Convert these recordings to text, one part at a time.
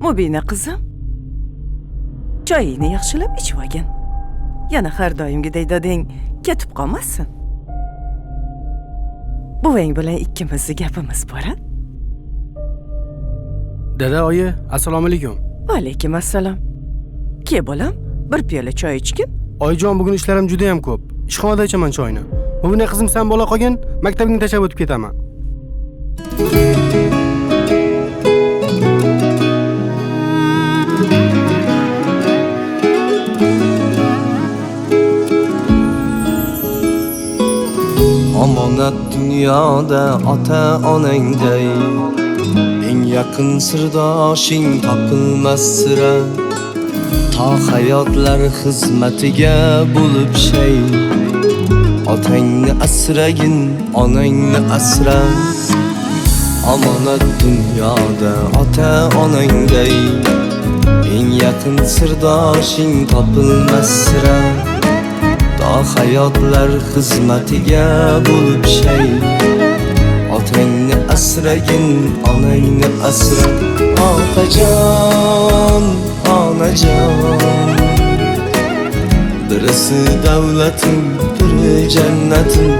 Mubina qizim, choyingni yaxshilab ichib olgin. Yana har doimgidek dadang ketib qolmasin. Buvang bilan ikkimizni gapimiz bor. Dada, oyi, assalomu alaykum. Va alaykum assalom. Ke bolam, bir piyola choy ichgin. Oyijon, bugun ishlarim juda ham ko'p. Ishxonada ichaman choyni. Mubina qizim sen bola qolgin, maktabingni tashlab o'tib ketaman. Omonat dunyoda ota-onangday, eng yaqin sirdoshing topilmas sira. Ta hayotlar xizmatiga bo'lib shay, otangni asragin, onangni asra. Omonat dunyoda ota-onangday, eng yaqin sirdoshing topilmas sira. Ta hayotlar xizmatiga bo'lib shay, otangni asragin, onangni asra. Otajon, onajon, birisi davlatim, biri jannatim.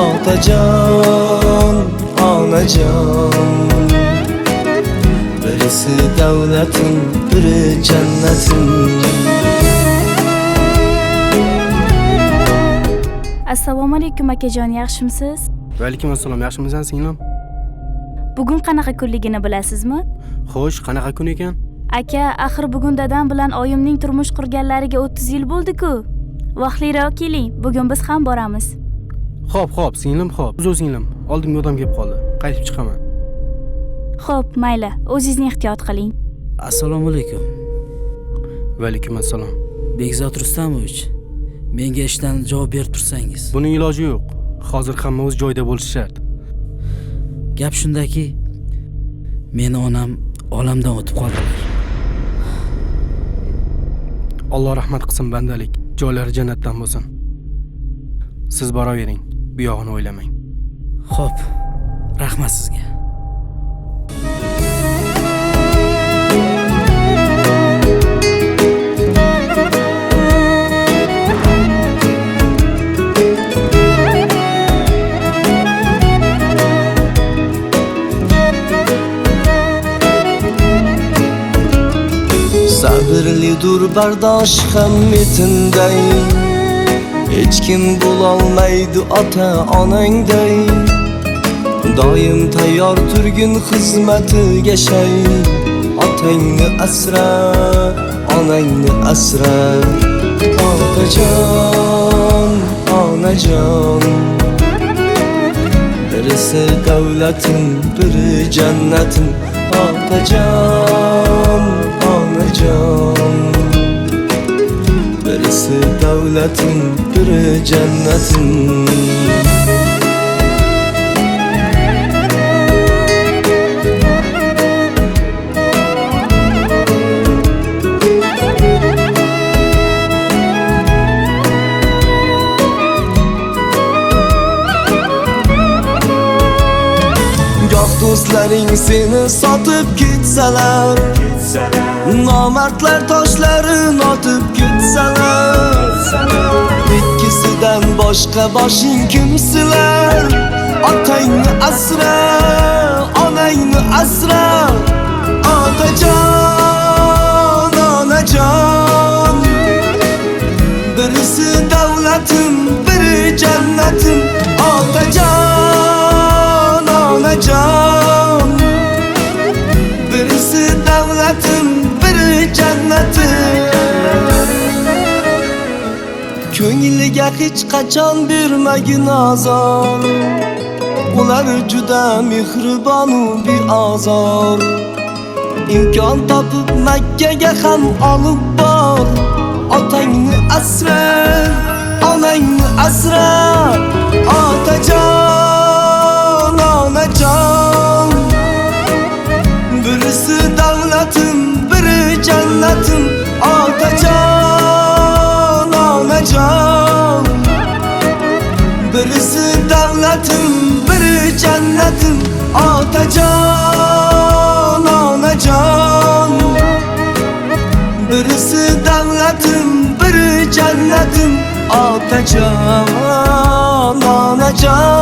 Otajon, onajon, birisi davlatim, biri jannatim. Assalomu alaykum akajon, yaxshimisiz? Va alaykum assalom, yaxshimisan singlim? Bugun qanaqa kunligini bilasizmi? Xo'sh, qanaqa kun ekan? Aka, axir bugun dadam bilan oyimning turmush qurganlariga 30 yil bo'ldi-ku. Vaqtliroq keling, bugun biz ham boramiz. Xo'p, singlim, xo'p. Uzr singlim, oldimga odam kelib qoldi. Qaytib chiqaman. Xo'p, mayli, o'zingizni ehtiyot qiling. Assalomu alaykum. Va alaykum assalom. Bekzod Rustamovich, menga ishdan javob berib tursangiz. Buning iloji yo'q. Hozir hamma o'z joyida bo'lishi shart. Gap shundaki, meni onam olamdan o'tib qoldilar. Alloh rahmat qilsin bandalik, joylari jannatdan bo'lsin. Siz boravering, bu yog'ini o'ylamang. Xo'p, rahmat sizga. Sabrlidur bardosh ham metinday, hech kim bo'lolmaydi ota-onangday. Doim tayyor turgin xizmatiga shay, otangni asra, onangni asra. Otajon, onajon, birisi davlatim, biri jannatim. Otajon, onajon, birisi davlatim, biri jannatim. Do'stlaring seni sotib ketsalar, nomardlar toshlarin otib ketsalar, ikkisidan boshqa boshing kimsilar? Otangni asra, onangni asra. Otajon, onajon, birisi davlatim, biri jannatim. Otajon, onajon, birisi davlatim, biri jannatim. Ko'ngliga hech qachon bermagin azor, ular juda mehribon u beozor. Imkon topib Makkaga ham olib bor. Otangni asra, onangni asra. Otajon, onajon, birisi davlatim, biri jannatim. Otajon, onajon, birisi davlatim, biri jannatim. Otajon, onajon, otajon, onajon